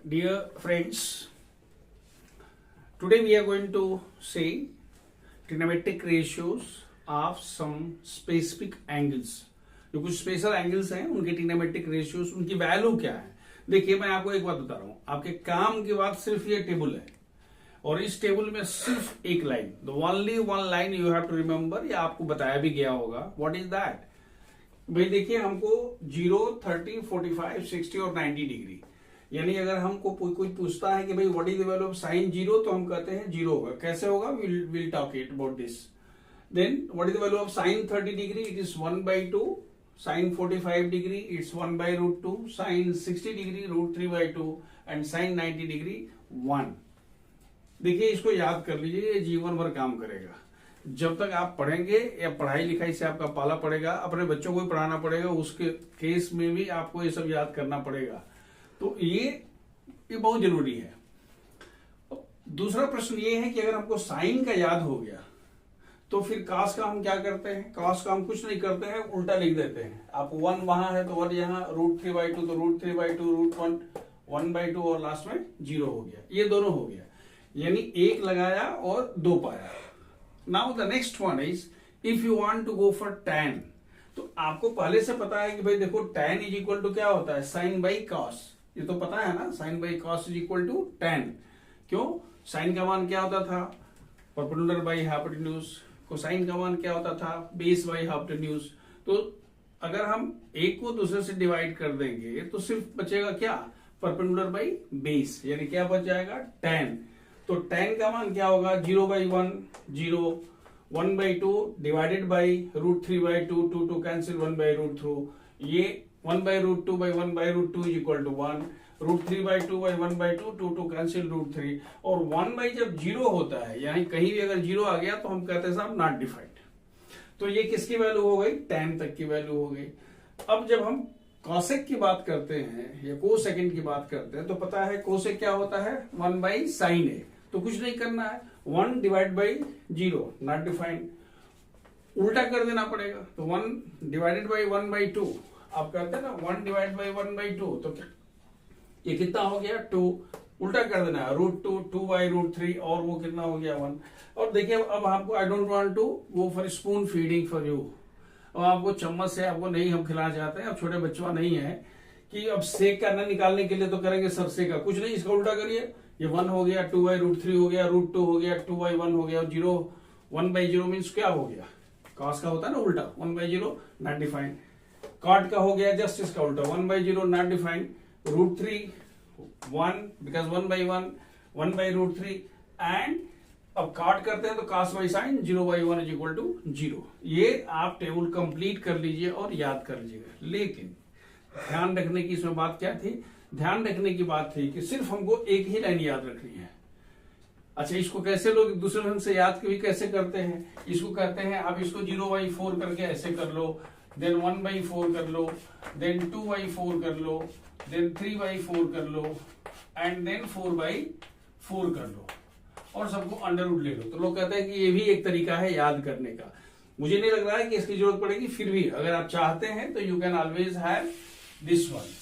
Dear friends, today we are going to say trigonometric ratios of some specific angles. जो कुछ special angles हैं उनके trigonometric ratios, उनकी value क्या है. देखिए मैं आपको एक बात बता रहा हूं, आपके काम की बात सिर्फ ये टेबल है और इस टेबल में सिर्फ एक line, the only one line you have to remember, या आपको बताया भी गया होगा. What is that? भाई देखिए हमको 0, 30, 45, 60 और 90 डिग्री, यानी अगर हमको कोई पूछता है कि भाई what is the value of sine 0, तो हम कहते हैं 0 होगा. कैसे होगा? Will talk it about this. Then what is the value of sine 30 degree? It is 1/2. Sine 45 degree it's 1/√2. Sine 60 degree √3/2 and sine 90 degree 1. देखिए इसको याद कर लीजिए, ये जीवन भर काम करेगा. जब तक आप पढ़ेंगे या पढ़ाई लिखाई से आपका पाला पड़ेगा, अपने बच्चों को भी पढ़ाना पड़ेगा, उसके केस में भी आपको ये सब याद करना पड़ेगा. तो ये बहुत जरूरी है. दूसरा प्रश्न ये है कि अगर हमको साइन का याद हो गया तो फिर कास का हम क्या करते हैं? कास का हम कुछ नहीं करते हैं, उल्टा लिख देते हैं. आप 1 वहां है तो 1 यहाँ, √3/2 तो √3/2, √1 1/2 और लास्ट में 0 हो गया. ये दोनों हो गया, यानी एक लगाया और 2 पाया. Now the next one is if you want to go for tan. तो आपको पहले से पता है कि भाई देखो tan इज इक्वल टू क्या होता है? Sine by cos. ये तो पता है ना, sine by cos is equal to tan. क्यों? साइन का मान क्या होता था? Perpendicular by hypotenuse. कोसाइन का मान क्या होता था? Base by hypotenuse. तो अगर हम एक को दूसरे से डिवाइड कर देंगे तो सिर्फ बचेगा क्या? परपेंडिकुलर बाई बेस, यानी क्या बच जाएगा? tan. तो tan का मान क्या होगा? 0/1 0, 1/2 डिवाइडेड बाई √3/2, 2 कैंसिल, 1/√2. ये 1/√2 by 1/√2 is equal to 1. √3/2 by 1/2, 2 cancel √3. और 1 जब 0 होता है, यानी कहीं भी अगर 0 आ गया तो हम कहते हैं साहब नॉट डिफाइंड. तो ये किसकी वैल्यू हो गई? tan तक की वैल्यू हो गई. अब जब हम कॉसेक की बात करते हैं या कोसेकेंड की बात करते हैं तो पता है कोसेक क्या होता है? 1/sin A. तो कुछ नहीं करना है, 1 डिवाइड बाई 0 नॉट डिफाइंड. उल्टा कर देना पड़ेगा. तो 1 डिवाइडेड बाई 1/2. आप कहते हैं ना 1 डिवाइड बाई 1/2, तो क्या ये कितना हो गया? 2. उल्टा कर देना है, √2, 2/√3 और वो कितना हो गया? 1. और देखिए अब आपको I don't want to go for spoon feeding for you. अब आपको चम्मच से आपको नहीं हम खिलाना चाहते हैं. अब छोटे बच्चों नहीं है कि अब सेक का ना निकालने के लिए तो करेंगे सब सेक का. कुछ नहीं, इसका उल्टा करिए. ये 1 हो गया, 2/√3 हो गया, √2 हो गया, 2/1 हो गया, 0 1/0 मीन्स क्या हो गया? कॉस का होता है ना उल्टा, 1/0 नॉट डिफाइंड. कॉट का हो गया जस्ट इसका उल्टा, 1/0 नॉट डिफाइंड. √3 1 बिकॉज 1/1 1/√3. एंड अब काट करते हैं तो cos by sine 0/1 is equal to 0. ये आप टेबल कंप्लीट कर लीजिए और याद कर लीजिएगा. लेकिन ध्यान रखने की इसमें बात क्या थी? ध्यान रखने की बात थी कि सिर्फ हमको एक ही लाइन याद रखनी है. अच्छा, इसको कैसे लोग दूसरे ढंग से याद भी कैसे करते हैं? इसको कहते हैं आप इसको 0/4 करके ऐसे कर लो, देन 1/4 कर लो, देन 2/4 कर लो, देन 3/4 कर लो, एंड देन 4/4 कर लो और सबको अंडर ले लो. तो लोग कहते हैं कि ये भी एक तरीका है याद करने का. मुझे नहीं लग रहा है कि इसकी जरूरत पड़ेगी. फिर भी अगर आप चाहते हैं तो you can always have this one.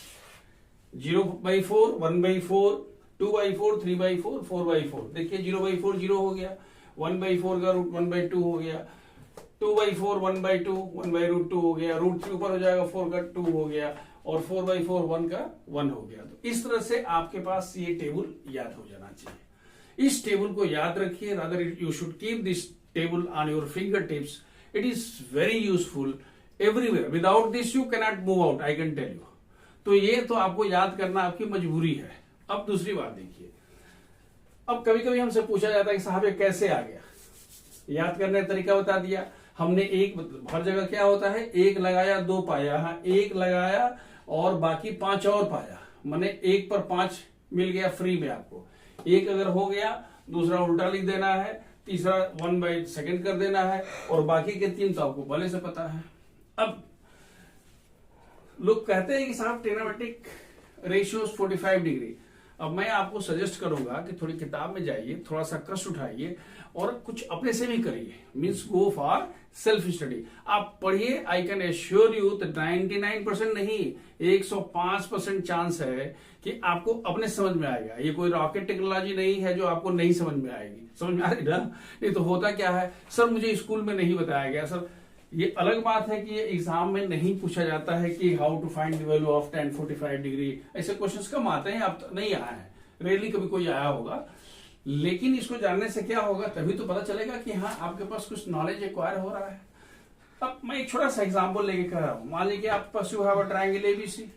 0/4, 1/4, 2/4, 3/4, 4/4. देखिए 0/4 0 हो गया, 1/4 का √1/2 हो गया, 2/4 1/2, 1/√2 हो गया, √3 ऊपर हो जाएगा, 4 का 2 हो गया, और 4/4 1 का 1 हो गया. तो इस तरह से आपके पास ये टेबल याद हो जाना चाहिए. इस टेबल को याद रखिए. Rather you should keep this table on your finger tips. It is very useful everywhere. Without this you cannot move out, I can tell you. तो ये तो आपको याद करना आपकी मजबूरी है. अब दूसरी बात देखिए, अब कभी कभी हमसे पूछा जाता है कि साहब ये कैसे आ गया? याद करने का तरीका बता दिया हमने. एक हर जगह क्या होता है? एक लगाया 2 पाया. हाँ, एक लगाया और बाकी 5 और पाया, माने 1 पर 5 मिल गया फ्री में आपको. एक अगर हो गया, दूसरा उल्टा लिख देना है, तीसरा 1/2 कर देना है, और बाकी के 3 तो आपको पहले से पता है. अब लोग कहते हैं कि साहब ट्रिग्नोमेट्रिक रेशियोज 45 डिग्री. अब मैं आपको सजेस्ट करूंगा कि थोड़ी किताब में जाइए, थोड़ा सा कष्ट उठाइए और कुछ अपने से भी करिए, means go for self study. आप पढ़िए, आई कैन एश्योर यू 99% नहीं, 105% चांस है कि आपको अपने समझ में आएगा। ये कोई रॉकेट टेक्नोलॉजी नहीं है जो आपको नहीं समझ में आएगी। समझ में आ रही ना? नहीं तो होता क्या है, सर मुझे स्कूल में नहीं बताया गया। सर ये अलग बात है कि ये एग्जाम में नहीं पूछा जाता है कि how to find the value of tan 45 degree, ऐसे क्वेश्चंस कम आते हैं, अब तो नहीं आया है, रेयरली कभी कोई आया होगा। लेकिन इसको जानने से क्या होगा, तभी तो पता चलेगा कि हाँ आपके पास कुछ नॉलेज एक्वायर हो रहा है। अब मैं एक छोटा सा एग्जाम्पल लेके कह रहा हूं। मान लीजिए आपके पास you have a triangle ABC,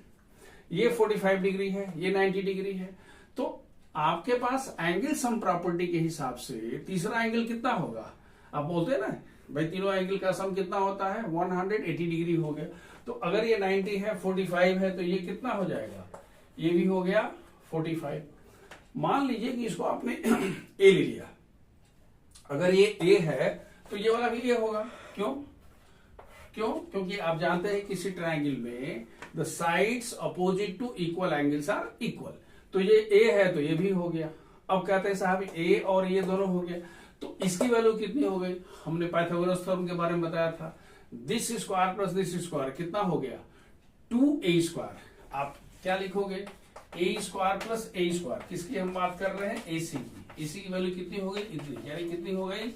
ये 45 डिग्री है, ये 90 डिग्री है, तो आपके पास एंगल सम प्रॉपर्टी के हिसाब से तीसरा एंगल कितना होगा? आप बोलते हैं ना भाई तीनों एंगल का सम कितना होता है, 180 डिग्री हो गया। तो अगर ये 90 है, 45 है, तो ये कितना हो जाएगा, ये भी हो गया 45। मान लीजिए कि इसको आपने ए ले लिया, अगर ये ए है तो ये वाला भी ए होगा। क्यों? क्योंकि आप जानते हैं किसी ट्रायंगल में the sides opposite to equal angles are equal, तो ये ए है तो ये भी हो गया। अब कहते हैं साहब ए और ये दोनों हो गया, तो इसकी वैल्यू कितनी हो गई? हमने पाइथागोरस थ्योरम के बारे में बताया था, this square plus this square कितना हो गया, 2a स्क्वायर। आप क्या लिखोगे, ए स्क्वायर प्लस ए स्क्वायर। किसकी हम बात कर रहे हैं, एसी की। एसी की वैल्यू कितनी हो गई, इतनी, यानी कितनी हो गई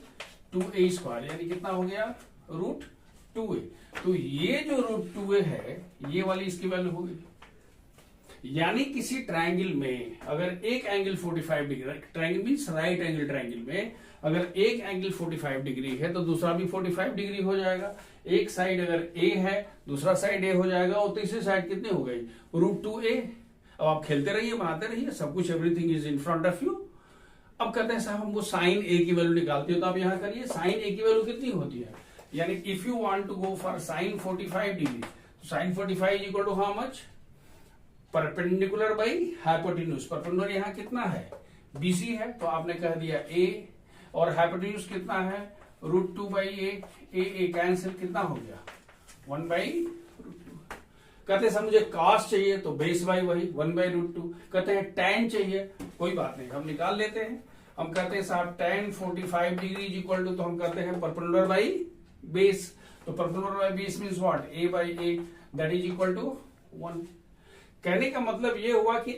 2a स्क्वायर, यानी कितना हो गया √2a। तो ये जो √2a है, ये वाली इसकी वैल्यू हो गई। यानी किसी ट्रायंगल में अगर एक angle 45 degree, triangle means right angle triangle में अगर एक एंगल 45 डिग्री है तो दूसरा भी 45 डिग्री हो जाएगा। एक साइड अगर ए है, दूसरा साइड ए हो जाएगा, और तीसरी साइड कितनी हो गई, √2a। अब आप खेलते रहिए, बनाते रहिए, सब कुछ everything is in front of you. अब कहते हैं साहब हमको साइन ए की वैल्यू निकालती हो, तो आप यहां करिए, साइन ए की वैल्यू कितनी होती है, यानी if you want to go for sine 45 degree, तो sine 45 equal to how much, perpendicular by hypotenuse. Perpendicular यहाँ कितना है, BC है, तो आपने कह दिया a, और हाइपोटेन्यूज कितना है, √2/a। ए कैंसिल, कितना हो गया 1/√2। कहते हैं सर मुझे कॉस चाहिए, तो बेस बाई वही 1/√2। कहते हैं tan चाहिए, कोई बात नहीं, हम निकाल लेते हैं। हम कहते हैं साहब tan 45 degree is equal to, तो हम कहते हैं परपेंडिकुलर बाई बेस। तो perpendicular by base means what, a/a, that is equal to 1। कहने का मतलब ये हुआ कि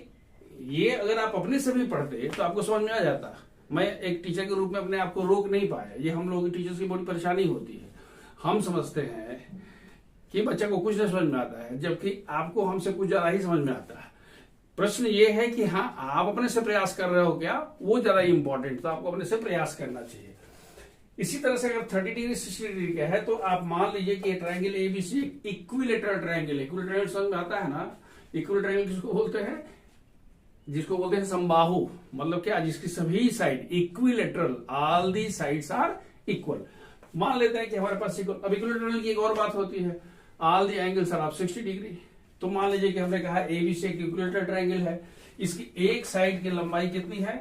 ये अगर आप अपने से भी पढ़ते तो आपको समझ में आ जाता। मैं एक टीचर के रूप में अपने आप को रोक नहीं पाया, ये हम लोगों की टीचर्स की बड़ी परेशानी होती है। हम समझते हैं कि बच्चा को कुछ नहीं समझ में आता है, जबकि आपको हमसे कुछ ज्यादा ही समझ में आता है। प्रश्न ये है कि हाँ आप अपने से प्रयास कर रहे हो क्या, वो ज्यादा इंपॉर्टेंट, तो आपको अपने से प्रयास करना चाहिए। इसी तरह से अगर 30 डिग्री 60 डिग्री का है, तो आप मान लीजिए कि ट्रायंगल एबीसी इक्विलेटरल ट्रायंगल है। इक्विलेटरल समझ में आता है ना, इक्वल ट्रायंगल किसको बोलते हैं, जिसको बोलते हैं समबाहु, मतलब क्या, जिसकी सभी side equilateral, all the sides are equal. मान लेते हैं कि हमारे पास इक्वल। अब इक्विलेटरल की एक और बात होती है, all the angles are of 60 degree. तो मान लीजिए कि हमने कहा एबीसी एक इक्विलेटरल ट्रायंगल है, इसकी एक साइड की लंबाई कितनी है,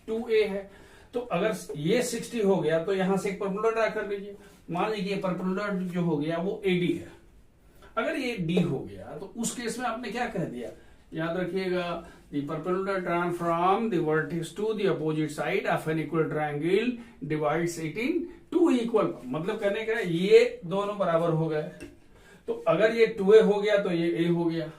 2a है। तो अगर ये 60 हो गया तो यहां से एक परपेंडिकुलर ड्रा कर लीजिए। मान लीजिए परपेंडिकुलर जो हो गया वो AD है। अगर ये D हो गया तो उस केस में आपने क्या कह दिया, याद रखिएगा, the perpendicular drawn from the vertex to the opposite side of an equal triangle divides it in two equal। मतलब कहने का ये दोनों बराबर हो गए, तो अगर ये 2a हो गया तो ये a हो गया,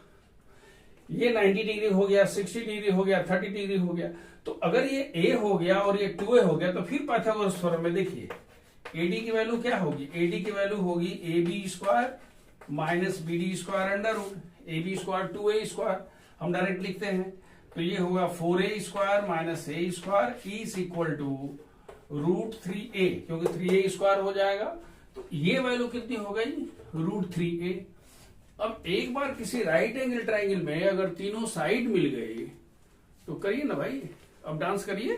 ये 90 डिग्री हो गया, 60 डिग्री हो गया, 30 डिग्री हो गया। तो अगर ये a हो गया और ये 2a हो गया, तो फिर पाइथागोरस थ्योरम में देखिए AD की वैल्यू क्या होगी, AD की वैल्यू होगी AB square minus BD square under root, AB square 2a square, हम डायरेक्ट लिखते हैं। तो ये होगा 4a square minus a square is equal to √3a, क्योंकि 3a स्क्वायर हो जाएगा। तो ये वैल्यू कितनी हो गई, √3a। अब एक बार किसी राइट एंगल ट्रायंगल में अगर तीनों साइड मिल गई तो करिए ना भाई, अब डांस करिए।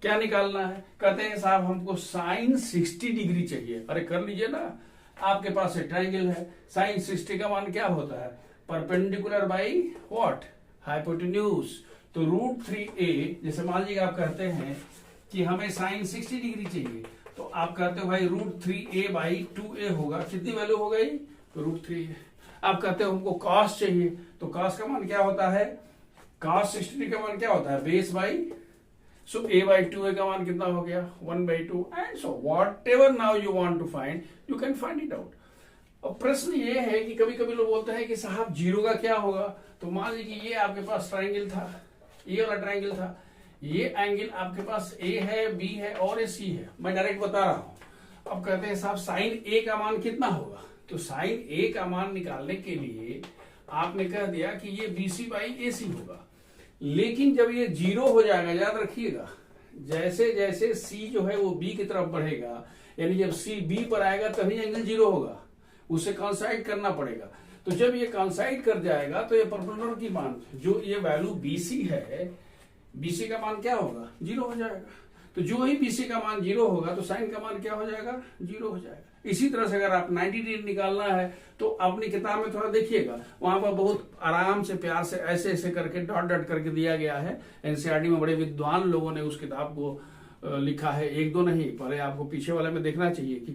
क्या निकालना है, कहते हैं साहब हमको साइन 60 डिग्री चाहिए। अरे कर लीजिए ना, आपके पास एक ट्रायंगल है, साइन 60 का मान क्या होता है, परपेंडिकुलर बाई व्हाट, हाइपोटेन्यूज। तो √3a, जैसे मान लीजिए आप कहते हैं कि हमें साइन 60 डिग्री चाहिए, तो आप कहते हो भाई √3a/2a होगा, कितनी वैल्यू हो गई, √3a। आप कहते हो हमको कॉस चाहिए, तो कॉस का मान क्या होता है, cos 60 का मान क्या होता है, base by, so a by 2a का मान कितना हो गया, 1/2, and so whatever now you want to find you can find it out. अब प्रश्न ये है कि कभी कभी लोग बोलते हैं कि साहब जीरो का क्या होगा, तो मान लीजिए ये आपके पास ट्राइंगल था, ये वाला ट्राइंगल था, ये एंगल आपके पास ए है, बी है और ये सी है, मैं डायरेक्ट बता रहा हूं। अब कहते हैं साहब साइन ए का मान कितना होगा, तो साइन ए का मान निकालने के लिए आपने कह दिया कि ये BC बाई AC होगा, लेकिन जब ये जीरो हो जाएगा, याद रखिएगा, जैसे जैसे C जो है वो B की तरफ बढ़ेगा, यानी जब C B पर आएगा तभी एंगल जीरो होगा, उसे कॉन्साइड करना पड़ेगा। तो जब ये कॉन्साइड कर जाएगा तो ये परपेंडिकुलर की मान, जो ये वैल्यू BC है, BC का मान क्या होगा, जीरो हो जाएगा। तो जो ही BC का मान जीरो होगा तो साइन का मान क्या हो जाएगा, जीरो हो जाएगा। इसी तरह से अगर आप 90 डिग्री निकालना है तो अपनी किताब में थोड़ा देखिएगा, वहां पर बहुत आराम से प्यार से ऐसे ऐसे करके डॉट डॉट करके दिया गया है। एनसीईआरटी में बड़े विद्वान लोगों ने उस किताब को लिखा है, एक दो नहीं, पहले आपको पीछे वाले में देखना चाहिए कि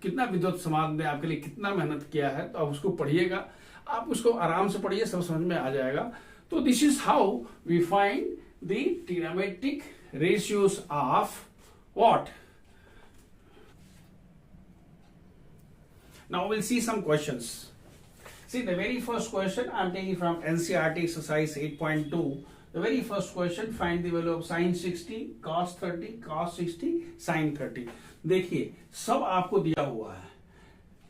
कितना विद्वत समाज ने आपके लिए कितना मेहनत किया है। तो आप उसको पढ़िएगा, आप उसको आराम से पढ़िए, सब समझ में आ जाएगा। तो this is how we find the trigonometric ratios of what? Now we'll see some questions. See, the very first question I'm taking from NCERT exercise 8.2. The very first question, find the value of sin 60, cos 30, cos 60, sin 30. देखिए सब आपको दिया हुआ है।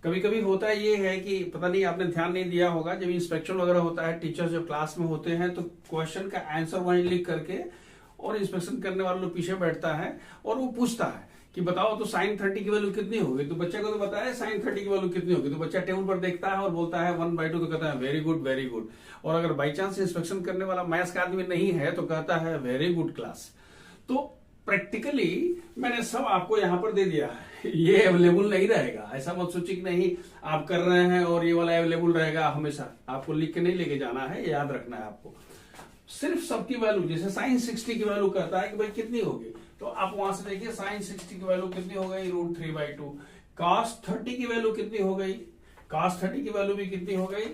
कभी कभी होता है ये है कि पता नहीं आपने ध्यान नहीं दिया होगा, जब इंस्पेक्शन वगैरह होता है, टीचर्स जब क्लास में होते हैं तो क्वेश्चन का आंसर वहीं लिख करके और इंस्पेक्शन करने वाले लोग पीछे बैठता है और वो पूछता है कि बताओ तो साइन 30 की वैल्यू कितनी होगी, तो बच्चे को तो बताया साइन 30 की वैल्यू कितनी होगी, तो बच्चा टेबल पर देखता है और बोलता है 1/2, तो कहता है वेरी गुड वेरी गुड। और अगर बाई चांस इंस्पेक्शन करने वाला मैथ्स का आदमी नहीं है तो कहता है वेरी गुड क्लास। तो प्रैक्टिकली मैंने सब आपको यहाँ पर दे दिया है, ये अवेलेबल नहीं रहेगा। ऐसा मत सोचिए कि नहीं आप कर रहे हैं और ये वाला अवेलेबल रहेगा हमेशा, आपको लिख के नहीं लेके जाना है, याद रखना है आपको। सिर्फ सबकी वैल्यू, जैसे साइन 60 की वैल्यू कहता है कि भाई कितनी होगी, तो आप वहां से देखिए साइन 60 की वैल्यू कितनी हो गई, √3/2। cos 30 की वैल्यू कितनी हो गई, cos 30 की वैल्यू भी कितनी हो गई,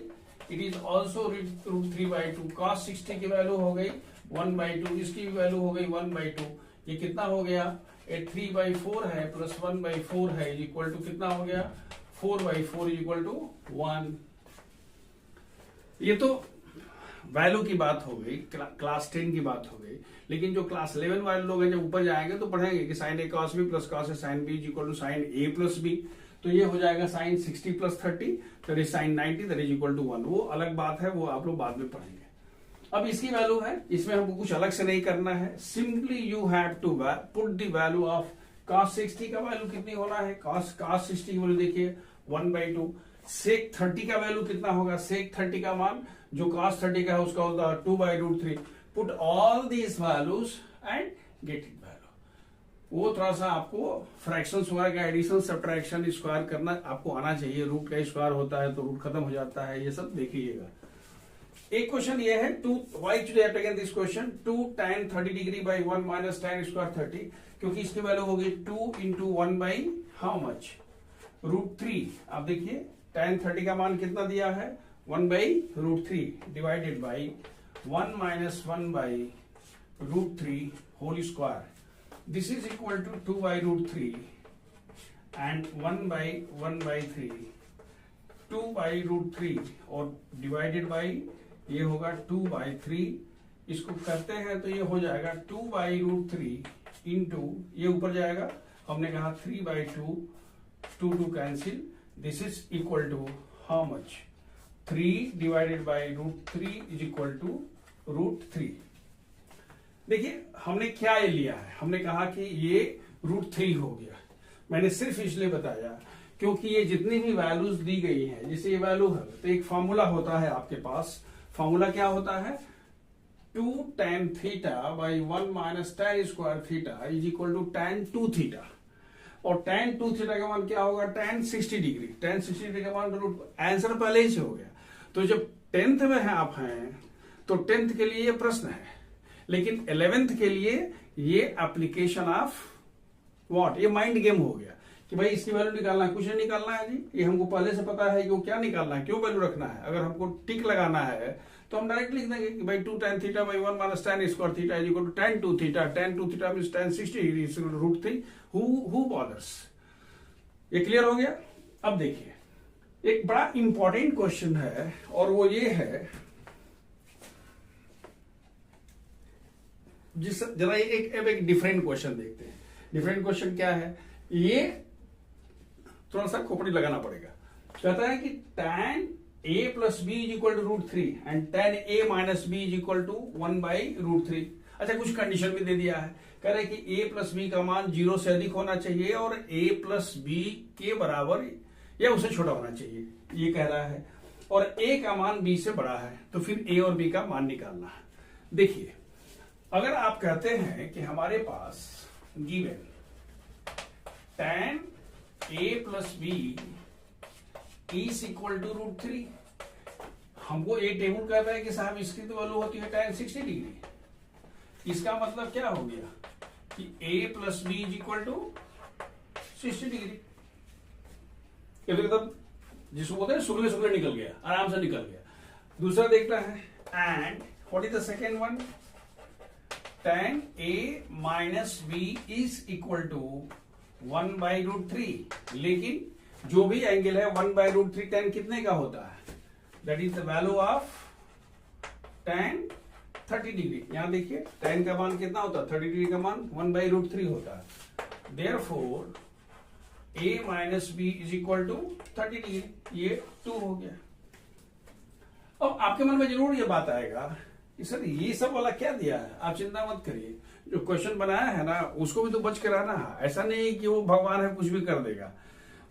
इट इज ऑल्सो √3/2। cos 60 की वैल्यू हो गई 1/2, इसकी भी वैल्यू हो गई 1/2। ये कितना हो गया, 3/4 है प्लस 1/4 है इक्वल टू कितना हो गया, 4/4 इक्वल टू 1। ये तो वैल्यू की बात हो गई, क्लास 10 की बात हो गई। लेकिन जो क्लास 11 वाले लोग हैं जब ऊपर जाएंगे तो पढ़ेंगे कि sine A cos b plus cos A sine b equal to sine A plus b। तो ये हो जाएगा sine 60 plus 30 that is sine 90 that is equal to 1। वो अलग बात है, वो आप लोग बाद में पढ़ेंगे। अब इसकी वैल्यू है, इसमें हमको कुछ अलग से नहीं करना है, simply you have to put the value of cos 60 का वैल्यू कितनी होना है, cos 60 की वैल्यू देखिए 1/2। sec 30 का वैल्यू कितना होगा, sec 30 का मान जो cos 30 का है उसका होता है 2/√3। Put all these values and get it value. वो थोड़ा सा आपको फ्रैक्शंस वगैरह का एडिशन सब्ट्रैक्शन स्क्वायर करना आपको आना चाहिए। रूट का स्क्वायर होता है तो रूट खत्म हो जाता है, ये सब देखिएगा। एक क्वेश्चन ये है, why should have taken this question, 2 tan 30 degree by 1 minus tan square 30, क्योंकि इसकी वैल्यू होगी 2 into 1 बाई हाउ मच, √3। आप देखिए tan 30 का मान कितना दिया है, 1/√3 divided by 1 minus 1/√3 whole square. This is equal to 2/√3 and 1/1/3, 2/√3 और डिवाइडेड बाई ये होगा 2/3। इसको करते हैं तो ये हो जाएगा 2/√3 इंटू ये ऊपर जाएगा, हमने कहा 3/2, 2 cancel, this is equal to how much, 3 divided by √3 is equal to √3। देखिए हमने क्या ये लिया है, हमने कहा कि ये √3 हो गया। मैंने सिर्फ इसलिए बताया क्योंकि ये जितनी भी वैल्यूज दी गई हैं, जैसे ये वैल्यू है तो एक फॉर्मूला होता है आपके पास। फॉर्मूला क्या होता है, 2 tan theta by 1 minus tan square theta is equal to tan 2 theta. और tan 2 थीटा का मान क्या होगा, tan 60 डिग्री। tan 60 डिग्री का मान आंसर पहले ही से हो गया। तो जब 10th में है आप हैं तो 10th के लिए ये प्रश्न है, लेकिन 11th के लिए ये एप्लीकेशन ऑफ व्हाट, ये माइंड गेम हो गया। कि भाई इसकी वैल्यू निकालना है, कुछ नहीं निकालना है जी, ये हमको पहले से पता है कि वो क्या निकालना है, क्यों वैल्यू रखना है। अगर हमको टिक लगाना है तो हम डायरेक्ट लिख देंगे कि भाई 2 tan theta by 1 minus tan square theta is equal to tan 2 theta, tan 2 theta means tan 60 degree is equal to √3। Who bothers. ये क्लियर हो गया। अब देखिए एक बड़ा इंपॉर्टेंट क्वेश्चन है और वो ये है, जिस जरा एक डिफरेंट क्वेश्चन देखते हैं। डिफरेंट क्वेश्चन क्या है, ये थोड़ा सा खोपड़ी लगाना पड़ेगा। कहता है कि tan a plus B is equal to √3 and tan a minus B is equal to 1/√3। अच्छा, कुछ कंडीशन भी दे दिया है। कह रहे हैं कि a प्लस बी का मान 0 से अधिक होना चाहिए और a प्लस बी के बराबर या उससे छोटा होना चाहिए, ये कह रहा है। और a का मान b से बड़ा है, तो फिर a और b का मान निकालना है। देखिए, अगर आप कहते हैं कि हमारे पास given tan a plus B is equal to √3, हमको ये टेबल कह रहा है कि साहब इसकी तो वैल्यू होती है tan 60 डिग्री। इसका मतलब क्या हो गया कि a plus B is equal to 60 degree. ये तो एकदम जिसको बोलते हैं सुगले सुगले निकल गया, आराम से निकल गया। दूसरा देखता है, and what is the second one, tan a minus B is equal to 1/√3। लेकिन जो भी एंगल है 1/√3 tan कितने का होता है, that is the value of tan 30 degree. यहां देखिए tan का मान कितना होता है, 30 डिग्री का मान 1/√3 होता है। Therefore a minus B is equal to 30 degree, ये 2 हो गया। अब आपके मन में जरूर ये बात आएगा कि सर ये सब वाला क्या दिया है। आप चिंता मत करिए, जो क्वेश्चन बनाया है ना उसको भी तो बच के रहना है। ऐसा नहीं कि वो भगवान है कुछ भी कर देगा,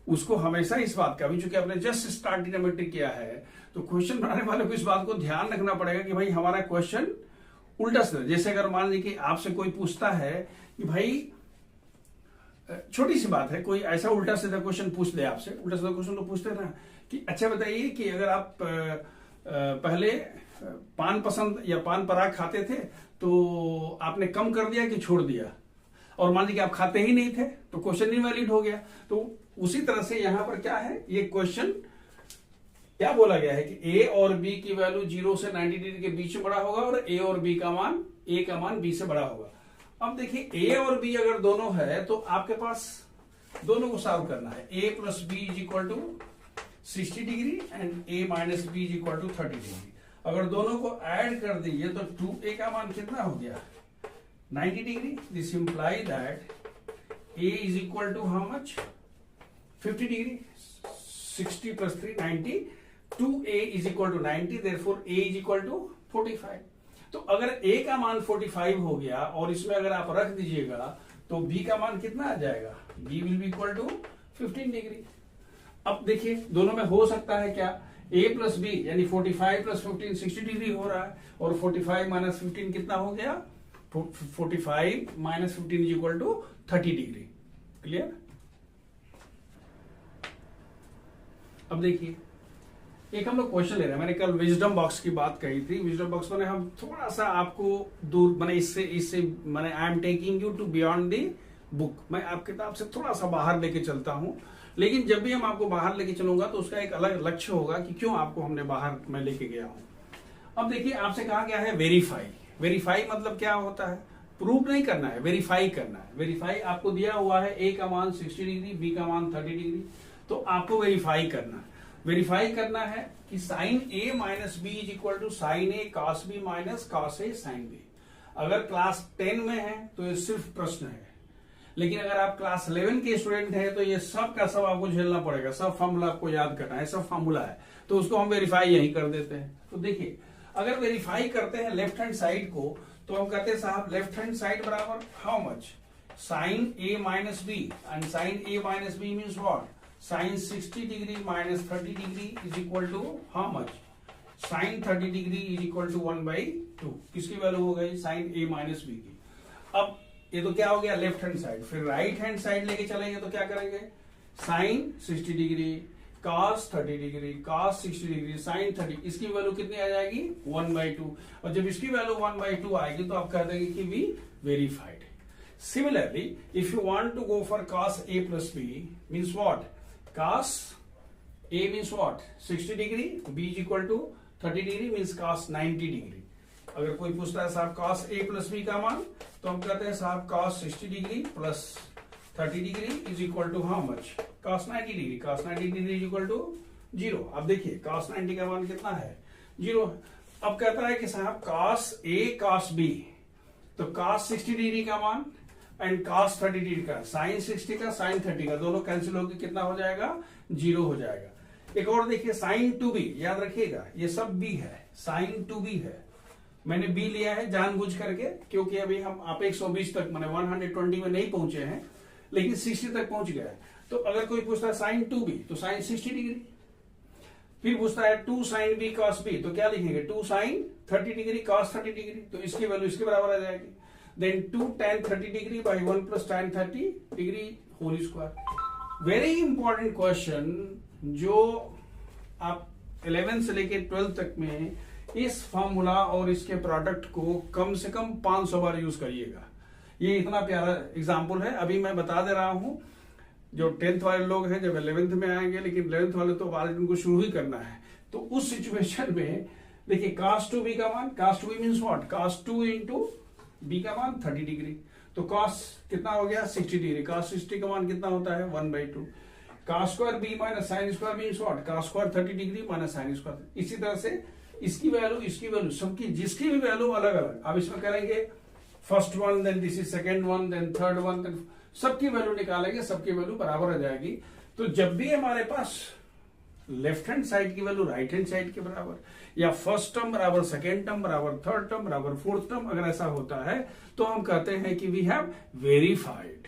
उसको हमेशा इस बात का भी, चूंकि आपने जस्ट स्टार्ट ट्रिग्नोमेट्री किया है तो क्वेश्चन बनाने वाले को इस बात को ध्यान रखना पड़ेगा कि भाई हमारा क्वेश्चन उल्टा से, जैसे अगर मान लीजिए कि आपसे कोई पूछता है कि भाई, छोटी सी बात है, कोई ऐसा उल्टा सीधा क्वेश्चन पूछ दे आपसे, उल्टा सीधा क्वेश्चन तो पूछते ना कि अच्छा बताइए कि अगर आप पहले पान पसंद या पान पराग खाते थे तो आपने कम कर दिया कि छोड़ दिया, और मान लीजिए कि आप खाते ही नहीं थे तो क्वेश्चन इनवैलिड हो गया। तो उसी तरह से यहां पर क्या है, ये क्वेश्चन क्या बोला गया है कि a और b की वैल्यू 0 से 90 डिग्री के बीच में बड़ा होगा और a और b का मान, a का मान b से बड़ा होगा। अब देखिए a और b अगर दोनों है तो आपके पास दोनों को सॉल्व करना है। a plus B is equal to 60 degree and a minus B is equal to 30 degree. अगर दोनों को ऐड कर दीजिए तो 2a का मान कितना हो गया, 90 degree. This imply that a is equal to how much, 50 degree. 60 plus 3 90, 2a is equal to 90, therefore a is equal to 45। तो अगर a का मान 45 हो गया और इसमें अगर आप रख दीजिएगा तो b का मान कितना आ जाएगा, b will be equal to 15 degree. अब देखिए दोनों में हो सकता है क्या, a प्लस बी यानी 45 प्लस 15 60 डिग्री हो रहा है, और 45 माइनस 15 कितना हो गया, 45 minus 15 is equal to 30 degree. Clear. अब देखिए एक हम लोग क्वेश्चन ले रहे हैं। मैंने कल विजडम बॉक्स की बात कही थी। विजडम बॉक्स में हम थोड़ा सा आपको दूर, मैंने इससे मैंने I am taking you to beyond the book. मैं आप किताब से थोड़ा सा बाहर लेके चलता हूं, लेकिन जब भी हम आपको बाहर लेके चलूंगा तो उसका एक अलग लक्ष्य होगा कि क्यों आपको हमने बाहर मैं लेके गया हूं। अब देखिए आपसे कहा गया है वेरीफाई। वेरीफाई मतलब क्या होता है, प्रूव नहीं करना है, वेरीफाई करना है। वेरीफाई आपको दिया हुआ है a का मान 60 डिग्री, b का मान 30 डिग्री, तो आपको वेरीफाई करना है। वेरीफाई करना है कि sine a minus B is equal to sine a cos b minus cos a sine b। अगर क्लास 10 में है तो ये सिर्फ प्रश्न है, लेकिन अगर आप क्लास 11 के स्टूडेंट हैं तो ये सब का सब आपको झेलना पड़ेगा, सब फॉर्मूला आपको याद करना है, सब फॉर्मूला है, तो उसको हम वेरीफाई यही कर देते हैं। तो देखिए अगर वेरीफाई करते हैं लेफ्ट हैंड साइड को तो हम कहते हैं साहब लेफ्ट हैंड साइड बराबर how much, sine a minus B, and sine a minus B means what, sine 60 degree minus 30 degree is equal to how much, sine 30 degree is equal to 1/2। किसकी value हो गई, sign a minus B की। अब ये तो क्या हो गया लेफ्ट हैंड साइड। फिर राइट हैंड साइड लेके चलेंगे तो क्या करेंगे, sine 60 degree cos 30 degree cos 60 degree sine 30, इसकी वैल्यू कितनी आ जाएगी 1/2। और जब इसकी वैल्यू 1/2 आएगी तो आप कह देंगे कि we verified. Similarly, if you want to go for cos A plus B, means what? Cos A means what? 60 degree, B is equal to 30 degree, means cos 90 degree. अगर कोई पूछता है साहब cos A plus B का मान, तो हम कहते हैं साहब cos 60 degree plus 30 degree is equal to how much? cos 90 degree. cos 90 degree is equal to 0. अब देखिए cos 90 का मान कितना है? 0. अब कहता है कि साहब cos A cos B, तो cos 60 डिग्री का मान एंड cos 30 डिग्री का, sin 60 का sin 30 का, दोनों कैंसिल होकर कितना हो जाएगा? 0 हो जाएगा. एक और देखिए sin 2b, याद रखिएगा ये सब b है, sin 2b है. मैंने b लिया है जानबूझ करके, क्योंकि अभी हम आप 120 तक मैंने 120 में नहीं पहुंचे हैं, लेकिन 60 तक पहुंच गया है. तो अगर कोई पूछता है sin 2b, तो sin 60 डिग्री. फिर पूछता है 2 sin b cos b, तो क्या लिखेंगे? 2 sin 30 डिग्री cos 30 डिग्री, तो इसकी वैल्यू इसके बराबर आ जाएगी. Then 2 tan 30 degree by 1 plus tan 30 degree whole square. Very important question जो आप 11 से लेके 12 तक में इस फॉर्मूला और इसके प्रोडक्ट को कम से कम 500 बार यूज करिएगा. ये इतना प्यारा एग्जाम्पल है. अभी मैं बता दे रहा हूं, जो 10th वाले लोग हैं जब 11th में आएंगे, लेकिन 11th वाले तो वाले उनको शुरू ही करना है, तो उस सिचुएशन में देखिए cos 2b का मान, cos 2b means what? cos 2 into b का मान 30 डिग्री, तो cos कितना हो गया? 60 डिग्री. cos 60 का मान कितना होता है? 1/2. cos square b minus sine square means what? cos square 30 degree minus sine square. इसी तरह से इसकी वैल्यू सबकी जिसकी भी वैल्यू अलग अलग. अब इसमें करेंगे first one, then this is second one, then third one, then सबकी वैल्यू निकालेंगे, सबकी वैल्यू बराबर आ जाएगी. तो जब भी हमारे पास लेफ्ट हैंड साइड की वैल्यू राइट हैंड साइड के बराबर, या फर्स्ट टर्म बराबर सेकेंड टर्म बराबर थर्ड टर्म बराबर फोर्थ टर्म, अगर ऐसा होता है तो हम कहते हैं कि वी हैव वेरीफाइड.